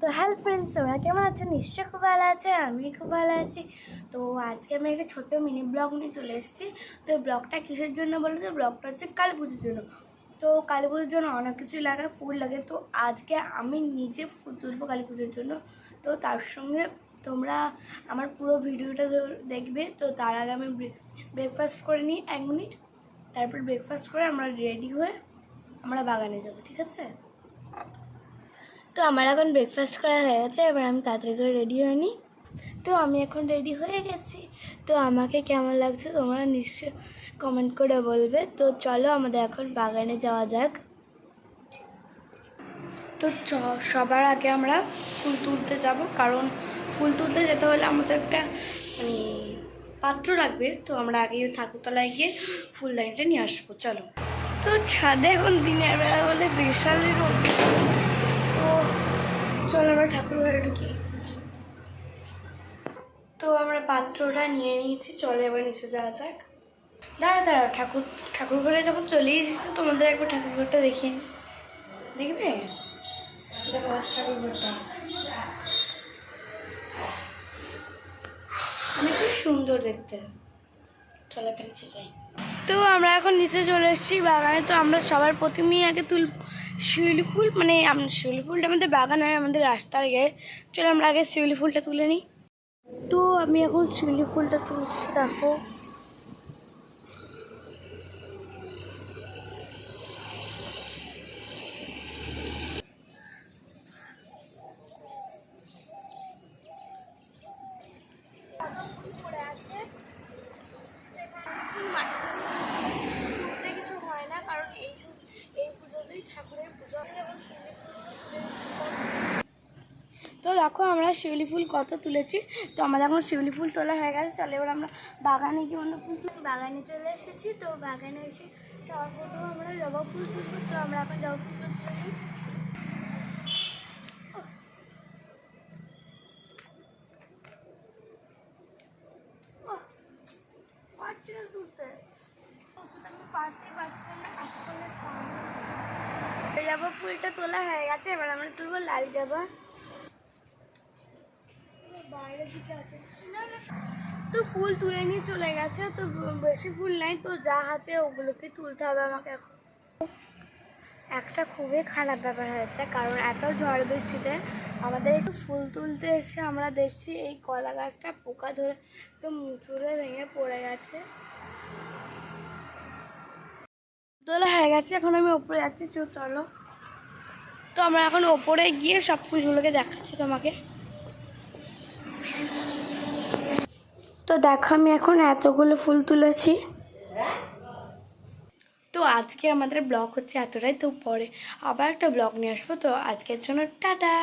তো hello friends, তোমরা কেমন আছো? নিশ্চয়ই খুব ভালো আছে, আমি খুব ভালো আছি। তো আজকে আমি একটা ছোট্ট মিনি ব্লগ নিয়ে চলে এসেছি। তো এই ব্লগটা কিসের জন্য বলো তো? ব্লগটা হচ্ছে কালী পুজোর জন্য। তো কালী পুজোর জন্য অনেক কিছুই লাগে, ফুল লাগে। তো আজকে আমি নিজে ফুল তুলবো কালী পুজোর জন্য। তো তার সঙ্গে তোমরা আমার পুরো ভিডিওটা দেখবে। তো তার আগে আমি ব্রেকফাস্ট করে নিই 1 মিনিট। তারপর ব্রেকফাস্ট করে আমরা রেডি হয়ে আমরা বাগানে যাবো, ঠিক আছে? তো আমার এখন ব্রেকফাস্ট করা হয়ে গেছে, এবার আমি তাড়াতাড়ি করে রেডি হয়ে নিই। তো আমি এখন রেডি হয়ে গেছি। তো আমাকে কেমন লাগছে তোমরা নিশ্চয় কমেন্ট করে বলবে। তো চলো আমাদের এখন বাগানে যাওয়া যাক। তো সবার আগে আমরা ফুল তুলতে যাব, কারণ ফুল তুলতে যেতে হলে আমাদের একটা মানে পাত্র লাগবে। তো আমরা আগে ঠাকুরতলায় গিয়ে ফুলদানিটা নিয়ে আসবো, চলো। তো ছাদে এখন দিনের বেলা বলে বিশালই রোদ। তো চলো আমরা ঠাকুর ঘরে ঢুকি। তো আমরা পাত্রটা নিয়ে নিয়েছি, চলো এবার নিচে যাওয়া যাক। দাঁড়া ঠাকুর ঘরে যখন চলে এসেছি তোমাদের একবার ঠাকুর ঘরটা দেখিয়ে দেখবে। দেখো ঠাকুর ঘরটা অনেক সুন্দর দেখতে। চলো একটা নিচে যাই। তো আমরা এখন নিচে চলে এসেছি বাগানে। তো আমরা সবার প্রথমেই আগে শিউলি ফুল, মানে শিউলি ফুলটা আমাদের বাগান হয়, আমাদের রাস্তার গায়ে। চলো আমরা আগে শিউলি ফুলটা তুলে নিই। তো আমি এখন শিউলি ফুলটা তুলছি, দেখো। কিছু হয় না, কারণ এই পুজোতেই ঠাকুরের পুজো। তো দেখো আমরা শিউলি ফুল কত তুলেছি। তো আমাদের এখন শিউলি ফুল তোলা হয়ে গেছে। চলো এবার আমরা বাগানে গিয়ে অন্য ফুল বাগানে চলে এসেছি। তো বাগানে এসে সর্বপ্রথম আমরা জবা ফুল তুলবো। তো আমরা এখন জবা ফুল তুলি। জবা ফুলটা তোলা হয়ে গেছে, এবার আমরা তুলবো লাল জবা। বাইরের দিকে আছে, তো ফুল তুলে নিয়ে চলে গেছে। তো বেশি ফুল নাই, তো যা আছে ওগুলোকে তুলতে হবে আমাকে এখন। একটা খুবই খারাপ ব্যাপার হয়েছে, কারণ এত ঝড় বৃষ্টিতে আমাদের একটু ফুল তুলতে এসে আমরা দেখছি এই কলা গাছটা পোকা ধরে একদম মুচুরে ভেঙে পড়ে গেছে। তোলা হয়ে গেছে, এখন আমি ওপরে যাচ্ছি, চলো। তো আমরা এখন ওপরে গিয়ে সব ফুলগুলোকে দেখাচ্ছি তোমাকে। তো দেখো আমি এখন এতগুলো ফুল তুলেছি। তো আজকে আমাদের ব্লগ হচ্ছে এতটাই। তো পরে আবার একটা ব্লগ নিয়ে আসবো। তো আজকের জন্য টাটা।